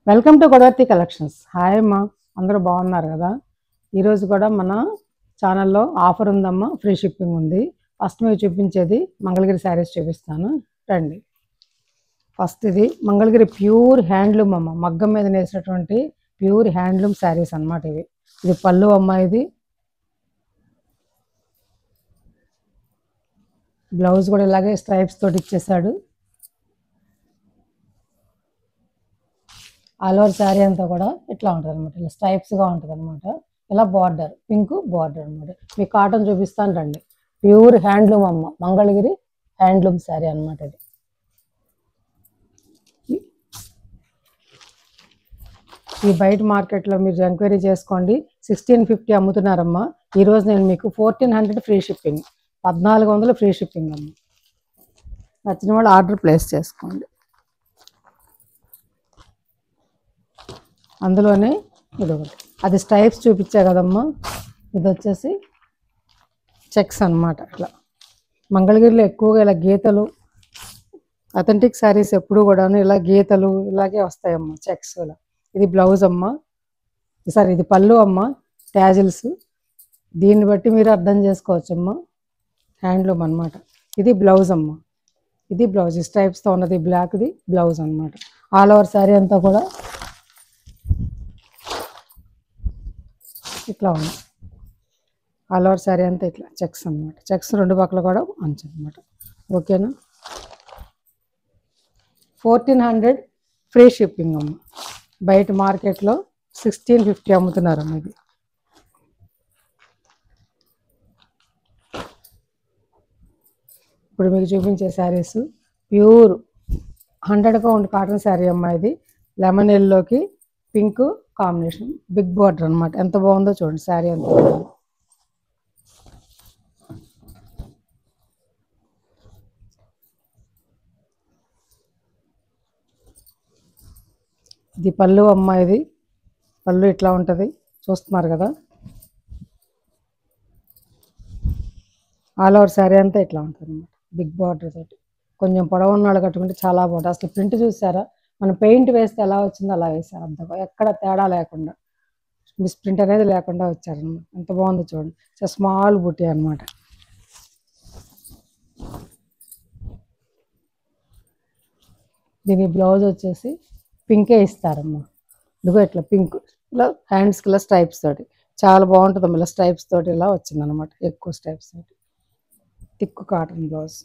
Welcome to Godavarthi collections. Hi అమ్మా, అందరూ బాగున్నారు కదా? ఈరోజు కూడా మన ఛానల్లో ఆఫర్ ఉందమ్మా, ఫ్రీ షిప్పింగ్ ఉంది. ఫస్ట్ మీరు చూపించేది మంగళగిరి శారీస్ చూపిస్తాను, రండి. ఫస్ట్ ఇది మంగళగిరి ప్యూర్ హ్యాండ్లూమ్ అమ్మ, మగ్గం మీద నేసినటువంటి ప్యూర్ హ్యాండ్లూమ్ శారీస్ అన్నమాట. ఇది పళ్ళు అమ్మ, ఇది బ్లౌజ్ కూడా ఇలాగే స్ట్రైప్స్ తోటి ఇచ్చేసాడు. ఆల్ ఓవర్ శారీ అంతా కూడా ఇట్లా ఉంటుంది అనమాట, ఇలా స్ట్రైప్స్గా ఉంటుంది అనమాట. ఇలా బార్డర్, పింక్ బార్డర్ అనమాట. మీకు కాటన్ చూపిస్తాను రండి. ప్యూర్ హ్యాండ్లూమ్ అమ్మ, మంగళగిరి హ్యాండ్లూమ్ శారీ అనమాట. ఇది ఈ బయట మార్కెట్లో మీరు ఎంక్వైరీ చేసుకోండి, 1650 అమ్ముతున్నారమ్మా. ఈరోజు నేను మీకు 1400 ఫ్రీ షిప్పింగ్, 1400 ఫ్రీ షిప్పింగ్ అమ్మ. నచ్చిన వాళ్ళు ఆర్డర్ ప్లేస్ చేసుకోండి. అందులోనే ఇది ఒకటి, అది స్ట్రైప్స్ చూపించా కదమ్మా, ఇది వచ్చేసి చెక్స్ అనమాట. అట్లా మంగళగిరిలో ఎక్కువగా ఇలా గీతలు, అథెంటిక్ శారీస్ ఎప్పుడు కూడా ఇలా గీతలు ఇలాగే వస్తాయమ్మా, చెక్స్. ఇలా ఇది బ్లౌజ్ అమ్మ, సారీ ఇది పళ్ళు అమ్మ, ట్యాజిల్స్. దీన్ని బట్టి మీరు అర్థం చేసుకోవచ్చమ్మా, హ్యాండ్లూమ్ అనమాట. ఇది బ్లౌజ్ అమ్మ, ఇది బ్లౌజ్ స్ట్రైప్స్తో ఉన్నది, బ్లాక్ది బ్లౌజ్ అనమాట. ఆల్ ఓవర్ శారీ అంతా కూడా ఇట్లా ఉంది. ఆల్ ఓవర్ శారీ అంతా ఇట్లా చెక్స్ అనమాట. చెక్స్ రెండు పక్కల కూడా అంచు అనమాట. ఓకేనా? 1400 ఫ్రీ షిప్పింగ్ అమ్మ. బయట మార్కెట్లో 1650 అమ్ముతున్నారమ్మ. ఇది ఇప్పుడు మీకు చూపించే saris pure 100 count cotton sari అమ్మ. ఇది లెమన్ ఎల్లోకి పింక్ కాంబినేషన్, బిగ్ బార్డర్ అనమాట. ఎంత బాగుందో చూడండి శారీ, ఎంత బాగుంది. ఇది పళ్ళు అమ్మ, ఇది పళ్ళు ఇట్లా ఉంటుంది, చూస్తున్నారు కదా. ఆల్ ఓవర్ శారీ అంతా ఇట్లా ఉంటుంది అనమాట, బిగ్ బార్డర్ తోటి. కొంచెం పొడవు ఉన్నాళ్ళు కట్టుకుంటే చాలా బాగుంటుంది. అసలు ప్రింట్ చూసారా, మనం పెయింట్ వేస్తే ఎలా వచ్చిందో అలా వేసారు, అంత ఎక్కడ తేడా లేకుండా, మిస్ ప్రింట్ అనేది లేకుండా వచ్చారనమాట. ఎంత బాగుందో చూడండి. స్మాల్ బుటీ అనమాట. దీని బ్లౌజ్ వచ్చేసి పింకే ఇస్తారమ్మా. ఇదిగో ఇట్లా పింక్, ఇలా హ్యాండ్స్కి ఇలా స్ట్రైప్స్ తోటి చాలా బాగుంటుంది. ఇలా స్ట్రైప్స్ తోటి ఇలా వచ్చిందనమాట, ఎక్కువ స్ట్రైప్స్ తోటి. Thick cotton blouse.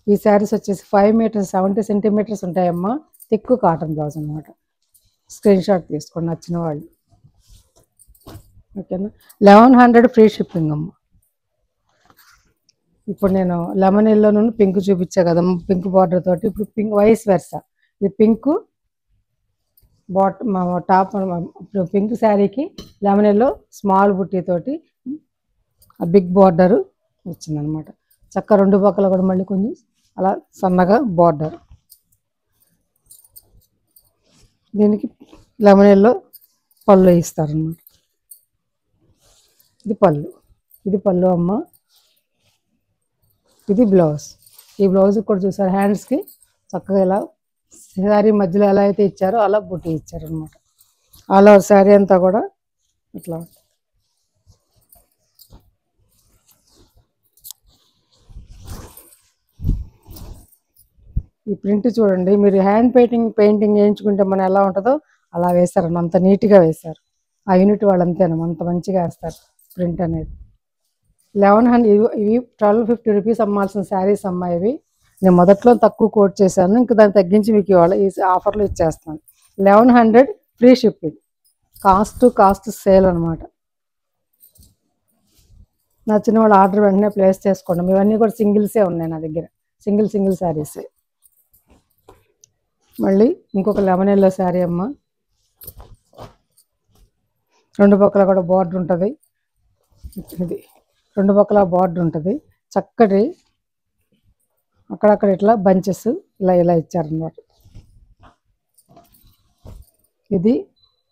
ఈ శారీస్ వచ్చేసి 5 మీటర్స్ 70 సెంటీమీటర్స్ ఉంటాయమ్మా. థిక్ కాటన్ బ్లౌజ్ అనమాట. స్క్రీన్ షాట్ తీసుకోండి నచ్చిన వాళ్ళు. ఓకేనా? 1100 ఫ్రీ షిప్పింగ్ అమ్మ. ఇప్పుడు నేను లెమన్ ఎల్లో నుండి పింక్ చూపించా కదమ్మా, పింక్ బార్డర్ తోటి. ఇప్పుడు పింక్ వైస్ వెర్సా, ఇది పింక్ బాటమ్ టాప్. ఇప్పుడు పింక్ శారీకి లెమన్ ఎల్లో స్మాల్ బుట్టి తోటి ఆ బిగ్ బార్డర్ వచ్చిందనమాట. చక్క రెండు పక్కల కూడా మళ్ళీ కొంచెం అలా సన్నగా బార్డర్. దీనికి లెమన్ ఎల్లో పళ్ళు ఇస్తారనమాట. ఇది పళ్ళు, ఇది పళ్ళు అమ్మ. ఇది బ్లౌజ్. ఈ బ్లౌజ్ కూడా చూసారు, హ్యాండ్స్కి చక్కగా ఇలా శారీ మధ్యలో ఎలా అయితే ఇచ్చారో అలా బుట్టి ఇచ్చారు అనమాట. ఆల్ ఓవర్ శారీ అంతా కూడా ఇట్లా. ఈ ప్రింట్ చూడండి, మీరు హ్యాండ్ పెయింటింగ్ వేయించుకుంటే మనం ఎలా ఉంటుందో అలా వేశారన్న, అంత నీట్గా వేశారు. ఆ యూనిట్ వాళ్ళు అంతేనమ్మా, అంత మంచిగా వేస్తారు ప్రింట్ అనేది. 1100 ఇవి 1250 రూపీస్ అమ్మాల్సిన శారీస్ అమ్మా. ఇవి నేను మొదట్లో తక్కువ కోట్ చేశాను, ఇంకా దాన్ని తగ్గించి మీకు ఇవాళ ఈ ఆఫర్లో ఇచ్చేస్తాను. 1100 ఫ్రీ షిప్పింగ్, కాస్ట్ సేల్ అనమాట. నచ్చిన వాళ్ళు ఆర్డర్ వెంటనే ప్లేస్ చేసుకోండి. ఇవన్నీ కూడా సింగిల్సే ఉన్నాయి నా దగ్గర, సింగిల్ శారీసే. మళ్ళీ ఇంకొక లెమన్ ఎల్లో శారీ అమ్మ. రెండు పక్కల కూడా బార్డర్ ఉంటుంది. ఇది రెండు పక్కల బార్డర్ ఉంటుంది. చక్కటి అక్కడక్కడ ఇట్లా బంచెస్ ఇలా ఇచ్చారన్నమాట. ఇది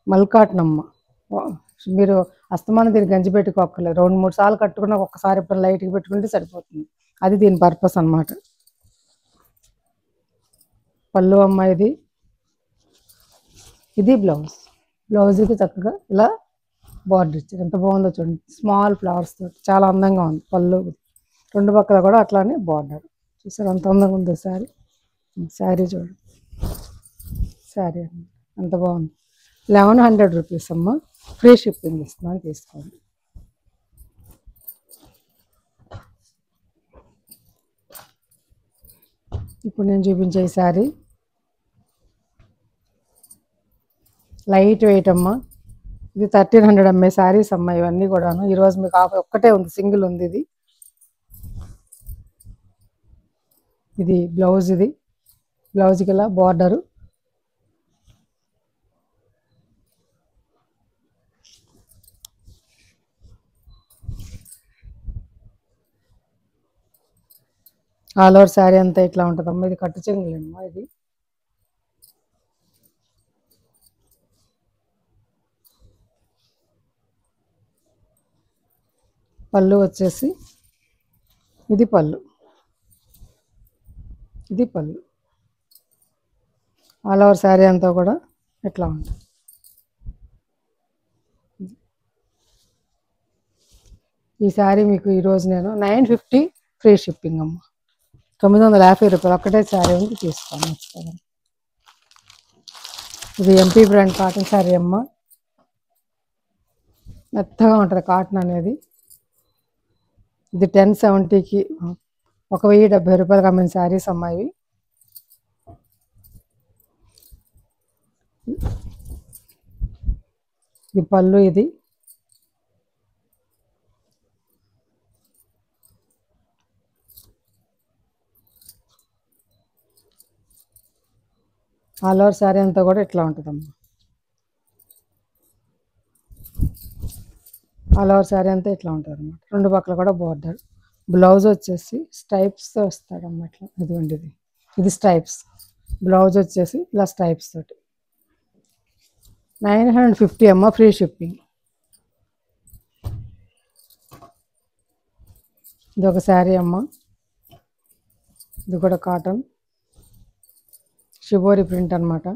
మల్కాటన్ అమ్మ. మీరు అస్తమానం దీన్ని గంజి పెట్టుకోక్కర్లేదు, 2-3 సార్లు కట్టుకున్న ఒక్కసారి ఇప్పుడు లైట్గా పెట్టుకుంటే సరిపోతుంది. అది దీని పర్పస్ అనమాట. పళ్ళు అమ్మ, ఇది ఇది బ్లౌజ్. బ్లౌజ్కి చక్కగా ఇలా బార్డర్ ఇచ్చారు. ఎంత బాగుందో చూడండి, స్మాల్ ఫ్లవర్స్ తోటి చాలా అందంగా ఉంది. పళ్ళు రెండు పక్కల కూడా అట్లానే బార్డర్ చూసారు, అంత అందంగా ఉంది శారీ. శారీ చూడండి, శారీ ఎంత బాగుంది. 1100 రూపీస్ అమ్మ, ఫ్రీ షిప్పింగ్ ఇస్తున్నాను, తీసుకోండి. ఇప్పుడు నేను చూపించే ఈ శారీ లైట్ వెయిట్ అమ్మ. ఇది 1300 అమ్మే శారీస్ అమ్మ ఇవన్నీ కూడాను. ఈరోజు మీకు ఆఫర్ ఒక్కటే ఉంది, సింగిల్ ఉంది. ఇది బ్లౌజ్. ఇది బ్లౌజ్కి ఇలా బార్డరు. ఆల్ ఓవర్ శారీ అంతా ఇట్లా ఉంటుందమ్మా. ఇది కట్టు చెంగులేమ్మా. ఇది పళ్ళు వచ్చేసి, ఇది పళ్ళు, ఇది పళ్ళు. ఆల్ ఓవర్ శారీ అంతా కూడా ఎట్లా ఉంటుంది. ఈ శారీ మీకు ఈరోజు నేను 950 ఫ్రీ షిప్పింగ్ అమ్మ. 950 రూపాయలు ఒక్కటే శారీ ఉంది, తీసుకోండి. ఇది ఎంపీ బ్రాండ్ కాటన్ శారీ అమ్మ. మెత్తగా ఉంటుంది కాటన్ అనేది. ఇది 1070కి 1070 రూపాయలకి అమ్మిన శారీస్ అమ్మాయి. ఇది పళ్ళు. ఇది ఆల్ ఓవర్ శారీ అంతా కూడా ఇట్లా ఉంటుందమ్మా. ఆల్ ఓవర్ శారీ అంతా ఇట్లా ఉంటుంది అన్నమాట. రెండు పక్కల కూడా బార్డర్. బ్లౌజ్ వచ్చేసి స్ట్రైప్స్తో వస్తాడమ్మా ఇట్లా. ఇదిగోండి, ఇది స్ట్రైప్స్. బ్లౌజ్ వచ్చేసి ఇలా స్ట్రైప్స్ తోటి 950 అమ్మ, ఫ్రీ షిప్పింగ్. ఇది ఒక శారీ అమ్మ. ఇది కూడా కాటన్ షిబోరి ప్రింట్ అనమాట.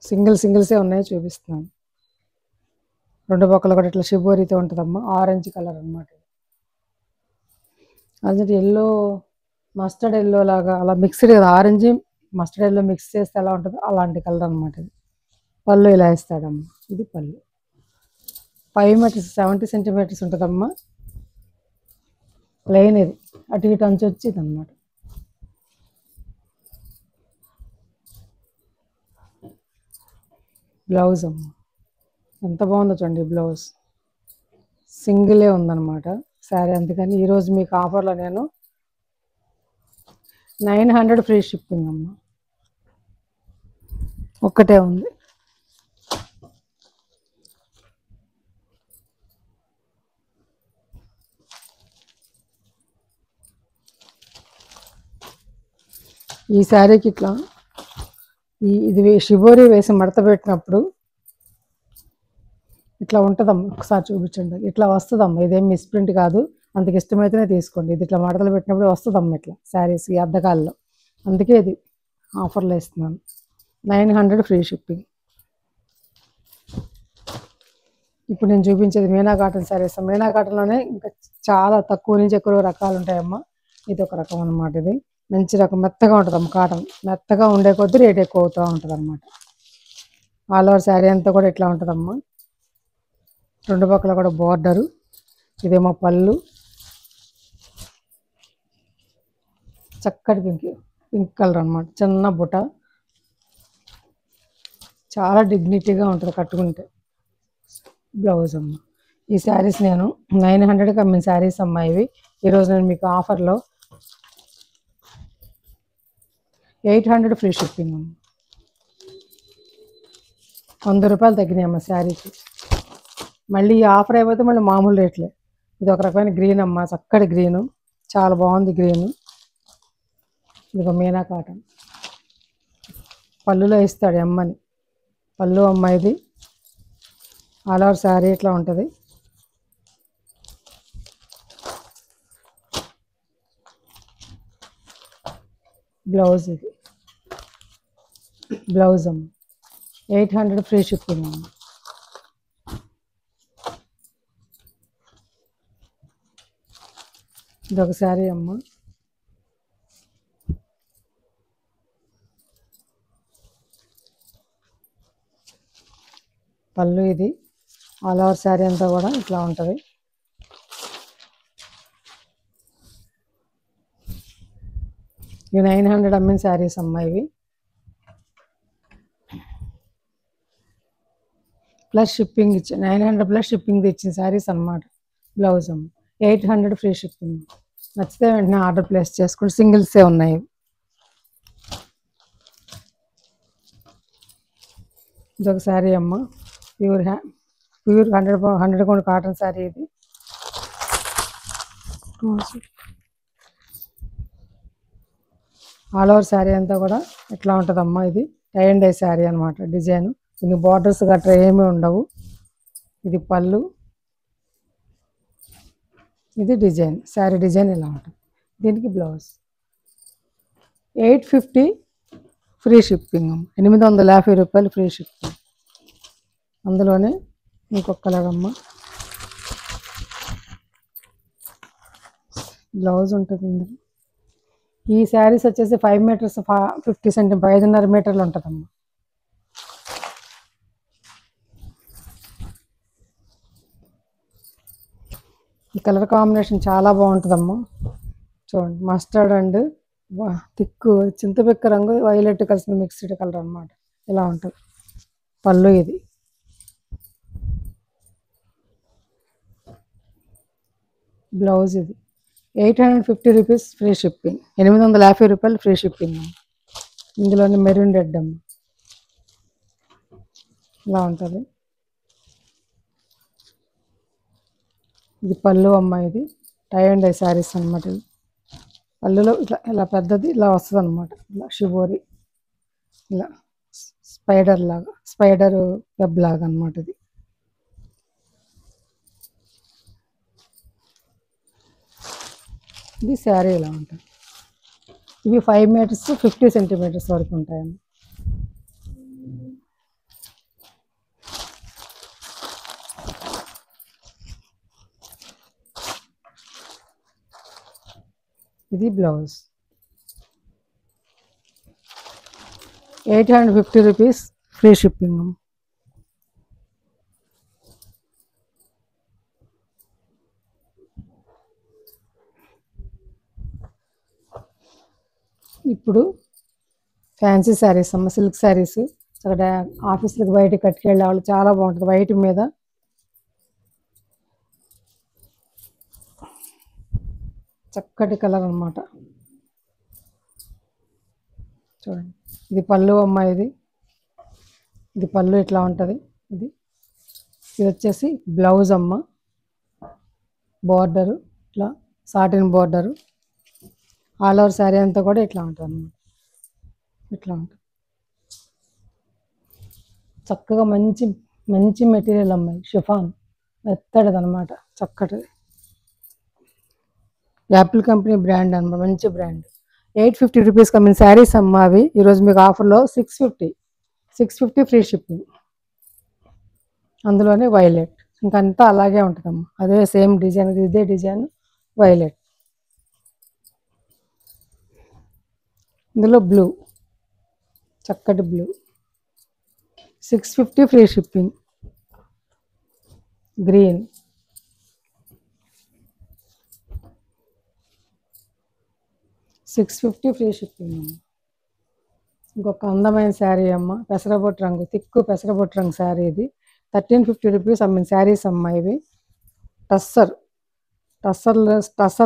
సింగిల్సే ఉన్నాయి, చూపిస్తున్నాను. రెండు పక్కల కూడా ఇట్లా షిబోరితో ఉంటుందమ్మా. ఆరెంజ్ కలర్ అనమాట. అది ఎల్లో, మస్టర్డ్ ఎల్లో లాగా అలా మిక్స్డ్ కదా. ఆరెంజ్ మస్టర్డ్ ఎల్లో మిక్స్ చేస్తే ఎలా ఉంటుందో అలాంటి కలర్ అనమాట. ఇది పళ్ళు ఇలా ఇస్తాడమ్మా. ఇది పళ్ళు 5 మీటర్స్ 70 సెంటీమీటర్స్ ఉంటుందమ్మా. ప్లెయిన్. ఇది అటు ఇటు అంచు వచ్చి ఇది అనమాట. బ్లౌజ్ అమ్మ ఎంత బాగుందో చూడండి. బ్లౌజ్ సింగిలే ఉందన్నమాట శారీ. అందుకని ఈరోజు మీకు ఆఫర్లో నేను 900 ఫ్రీ షిప్పింగ్ అమ్మ. ఒక్కటే ఉంది. ఈ శారీకి ఇట్లా ఇది షిబోరి వేసి మడత పెట్టినప్పుడు ఇట్లా ఉంటుందమ్మా. ఒకసారి చూపించండి. ఇట్లా వస్తుందమ్మా. ఇదేం మిస్ప్రింట్ కాదు. అంతకు ఇష్టమైతేనే తీసుకోండి. ఇది ఇట్లా మడతలు పెట్టినప్పుడు వస్తుందమ్మా ఇట్లా శారీస్కి అద్దకాల్లో. అందుకే ఇది ఆఫర్లో ఇస్తున్నాను. 900 ఫ్రీ షిప్పింగ్. ఇప్పుడు నేను చూపించేది మీనా కాటన్ శారీస్. మీనా కాటన్లోనే ఇంకా చాలా తక్కువ నుంచి ఎక్కువ రకాలు ఉంటాయమ్మా. ఇది ఒక రకం అనమాట. ఇది మంచి రకం, మెత్తగా ఉంటుందమ్మా. కాటన్ మెత్తగా ఉండే కొద్దీ రేట్ ఎక్కువ అవుతూ ఉంటుంది అనమాట. ఆల్ ఓవర్ శారీ అంతా కూడా ఇట్లా ఉంటుందమ్మా. రెండు పక్కల కూడా బార్డరు. ఇదేమో పళ్ళు, చక్కటి పింక్ కలర్ అనమాట. చిన్న బుట్ట, చాలా డిగ్నిటీగా ఉంటుంది కట్టుకుంటే. బ్లౌజ్ అమ్మ. ఈ శారీస్ నేను 900కి అమ్మిన శారీస్ అమ్మా ఇవి. ఈరోజు నేను మీకు ఆఫర్లో 800 ఫ్రీ షిప్పింగ్ అమ్మ. 100 రూపాయలు తగ్గినాయమ్మ శారీకి. మళ్ళీ ఈ ఆఫర్ అయిపోతే మళ్ళీ మామూలు రేట్లే. ఇది ఒక రకమైన గ్రీన్ అమ్మ, చక్కటి గ్రీను, చాలా బాగుంది గ్రీను. ఇది ఒక మీనా కాటన్. పళ్ళులో ఇస్తాడు అమ్మని. పళ్ళు అమ్మ ఇది. ఆల్ ఓవర్ శారీ ఇట్లా ఉంటుంది. బ్లౌజ్ ఇది బ్లౌజ్ అమ్మ 800 ఫ్రీ షిప్పింగ్ అమ్మ. ఇదొక శారీ అమ్మ. పళ్ళు ఇది ఆల్ ఓవర్ శారీ అంతా కూడా ఇట్లా ఉంటుంది. ఇవి 900 అమ్మిన శారీస్ అమ్మ. ఇవి ప్లస్ షిప్పింగ్ ఇచ్చి 900 ప్లస్ షిప్పింగ్ ఇచ్చిన శారీస్ అన్నమాట. బ్లౌజ్ అమ్మ 800 ఫ్రీ షిప్పింగ్. నచ్చితే వెంటనే ఆర్డర్ ప్లేస్ చేసుకుని సింగిల్సే ఉన్నాయి. ఇదొక శారీ అమ్మ. ప్యూర్ 100 కొండ కాటన్ శారీ ఇది. ఆల్ ఓవర్ శారీ అంతా కూడా ఎట్లా ఉంటుందమ్మా. ఇది టై అండ్ డై శారీ అనమాట. డిజైన్ దీనికి బార్డర్స్ గట్రా ఏమీ ఉండవు. ఇది పళ్ళు, ఇది డిజైన్. శారీ డిజైన్ ఇలా ఉంటుంది. దీనికి బ్లౌజ్ 850 ఫ్రీ షిప్పింగ్. 850 రూపాయలు ఫ్రీ షిప్పింగ్. అందులోనే ఇంకొకలాగమ్మ బ్లౌజ్ ఉంటుంది. ఈ శారీస్ వచ్చేసి 5 మీటర్స్ 50 సెంటీమీటర్ 5.5 మీటర్లు ఉంటుందమ్మా. ఈ కలర్ కాంబినేషన్ చాలా బాగుంటుందమ్మా. చూడండి, మస్టర్డ్ అండ్ తిక్కు చింతపిక్క రంగు వైలెట్ కలిసిన మిక్స్డ్ కలర్ అనమాట. ఇలా ఉంటుంది. పళ్ళు ఇది. బ్లౌజ్ ఇది 850 రూపీస్ ఫ్రీ షిప్పింగ్. 850 రూపాయలు ఫ్రీ షిప్పింగ్. ఇందులోనే మెరూన్ రెడ్ అమ్మ. ఇలా ఉంటుంది. ఇది పళ్ళు అమ్మ. ఇది టై అండ్ డై శారీస్ అనమాట. ఇది పళ్ళులో ఇట్లా ఇలా పెద్దది ఇలా వస్తుంది అనమాట. ఇలా షిబోరి ఇలా స్పైడర్ వెబ్ లాగా అనమాట. ఇది ఇది శారీ ఇలా ఉంటుంది. ఇవి 5 మీటర్స్ 50 సెంటీమీటర్స్ వరకు ఉంటాయమ్మ. ఇది బ్లౌజ్ 850 రూపీస్ ఫ్రీ షిప్పింగ్. ఇప్పుడు ఫ్యాన్సీ శారీస్ అమ్మ. సిల్క్ శారీస్ అక్కడ ఆఫీసులకు బయటకు కట్టుకెళ్ళే వాళ్ళు చాలా బాగుంటుంది. వైట్ మీద చక్కటి కలర్ అనమాట. చూడండి, ఇది పళ్ళు అమ్మ. ఇది పళ్ళు ఇట్లా ఉంటుంది. ఇది వచ్చేసి బ్లౌజ్ అమ్మ. బార్డరు ఇట్లా satin border. All over sari అంతా కూడా ఇట్లా ఉంటుంది అన్నమాట. ఇట్లా ఉంటుంది. చక్కగా మంచి మంచి మెటీరియల్ అమ్మాయి. షిఫాన్ మెత్తడిది అనమాట. చక్కటిది. యాపిల్ కంపెనీ బ్రాండ్ అనమాట. మంచి బ్రాండ్. 850 రూపీస్ కమ్మిన శారీస్ అమ్మ. అవి ఈరోజు మీకు ఆఫర్లో 650 ఫ్రీ షిప్పింగ్. అందులోనే వైలెట్. ఇంకంతా అలాగే ఉంటుందమ్మా. అదే సేమ్ డిజైన్. ఇదే డిజైన్ వైలెట్. ఇందులో బ్లూ, చక్కటి blue. 650 free shipping. Green, $650 free shipping. ఇంకొక అందమైన శారీ అమ్మ. పెసరబొట్టు రంగు, తిక్కు పెసరబొట్టు రంగు శారీ. ఇది 1350 రూపీస్ అమ్మిన శారీస్ అమ్మ. ఇవి టస్సర్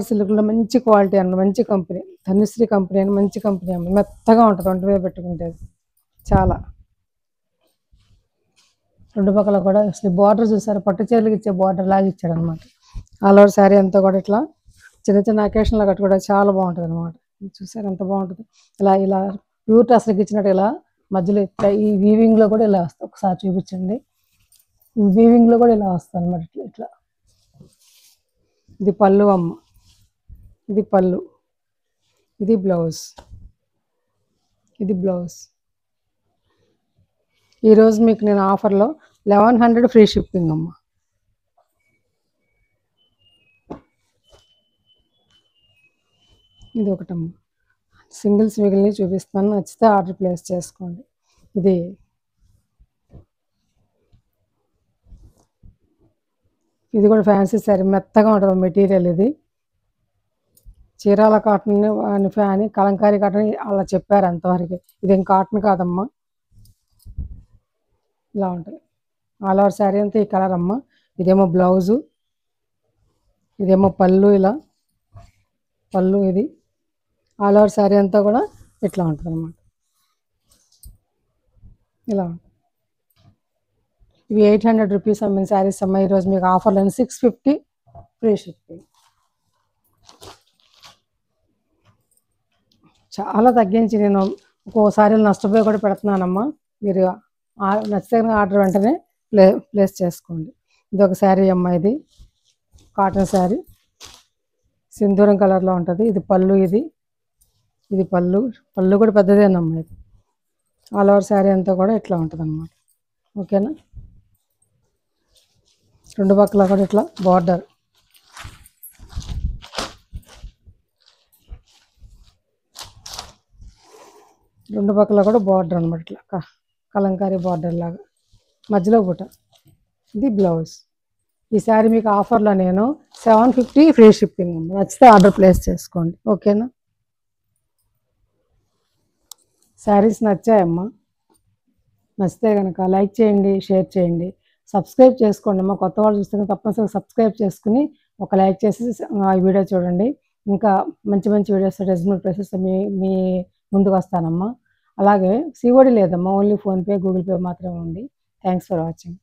సిల్క్లో మంచి క్వాలిటీ అన్న. మంచి కంపెనీ, ధనుశ్రీ కంపెనీ అని మంచి కంపెనీ అమ్మ. మెత్తగా ఉంటుంది. ఒంటి మీద పెట్టుకుంటే చాలా. రెండు పక్కల కూడా అసలు బార్డర్ చూసారు, పట్టు చీరలకు ఇచ్చే బార్డర్ లాగా ఇచ్చాడు అనమాట. ఆల్ ఓవర్ శారీ అంతా కూడా ఇట్లా చిన్న చిన్న అకేషన్లో కట్టుకోవడానికి చాలా బాగుంటుంది అనమాట. చూసారు ఎంత బాగుంటుంది. ఇలా ప్యూర్ టస్సర్కి ఇచ్చినట్టు ఇలా మధ్యలో ఇట్లా ఈ వీవింగ్లో కూడా ఇలా వస్తుంది. ఒకసారి చూపించండి. వీవింగ్లో కూడా ఇలా వస్తుంది అనమాట. ఇట్లా ఇది పళ్ళు అమ్మ. ఇది పళ్ళు. ఇది బ్లౌజ్. ఈరోజు మీకు నేను ఆఫర్లో 1100 ఫ్రీ షిప్పింగ్ అమ్మ. ఇది ఒకటమ్మ. సింగిల్స్ మిగిలిన చూపిస్తాను, నచ్చితే ఆర్డర్ ప్లేస్ చేసుకోండి. ఇది కూడా ఫ్యాన్సీ శారీ, మెత్తగా ఉంటుంది మెటీరియల్. ఇది చీరాల కాటన్ అని ఫ్యాన్, కలంకారీ కాటన్ అలా చెప్పారు అంతవరకు. ఇదేం కాటన్ కాదమ్మా, ఇలా ఉంటుంది. ఆల్ ఓవర్ శారీ అంతా ఈ కలర్ అమ్మ. ఇదేమో బ్లౌజు, ఇదేమో పళ్ళు. ఇలా పళ్ళు, ఇది ఆల్ ఓవర్ శారీ అంతా కూడా ఇట్లా ఉంటుంది అన్నమాట. ఇలా ఉంటుంది. ఇవి 800 రూపీస్ అమ్మిన శారీస్ అమ్మ. ఈరోజు మీకు ఆఫర్లో 650 ఫ్రీ షిప్పింగ్. చాలా తగ్గించి నేను ఒక్కోసారి నష్టపోయి కూడా పెడుతున్నానమ్మా. మీరు నచ్చితే ఆర్డర్ వెంటనే ప్లేస్ చేసుకోండి. ఇది ఒక శారీ అమ్మ. ఇది కాటన్ శారీ, సింధూరం కలర్లో ఉంటుంది. ఇది పళ్ళు, ఇది పళ్ళు. పళ్ళు కూడా పెద్దదేనమ్మా. ఇది ఆల్ ఓవర్ శారీ అంతా కూడా ఇట్లా ఉంటుంది అన్నమాట. ఓకేనా. రెండు పక్కల కూడా ఇట్లా బార్డర్. రెండు పక్కల కూడా బార్డర్ అనమాట, ఇట్లా కలంకారీ బార్డర్ లాగా, మధ్యలో బుట్ట. ఇది బ్లౌజ్. ఈ శారీ మీకు ఆఫర్లో నేను 750 ఫ్రీ షిప్పింగ్. నచ్చితే ఆర్డర్ ప్లేస్ చేసుకోండి. ఓకేనా. శారీస్ నచ్చాయమ్మా. నచ్చితే కనుక లైక్ చేయండి, షేర్ చేయండి, సబ్స్క్రైబ్ చేసుకోండి అమ్మా. కొత్త వాళ్ళు చూస్తే తప్పనిసరిగా సబ్స్క్రైబ్ చేసుకుని ఒక లైక్ చేసి ఈ వీడియో చూడండి. ఇంకా మంచి మంచి వీడియోస్, రీజనబుల్ ప్రైసెస్ మీ ముందుకు వస్తానమ్మా. అలాగే సిఓడి లేదమ్మా, ఓన్లీ ఫోన్పే, గూగుల్ పే మాత్రమే ఉంది. Thanks for watching.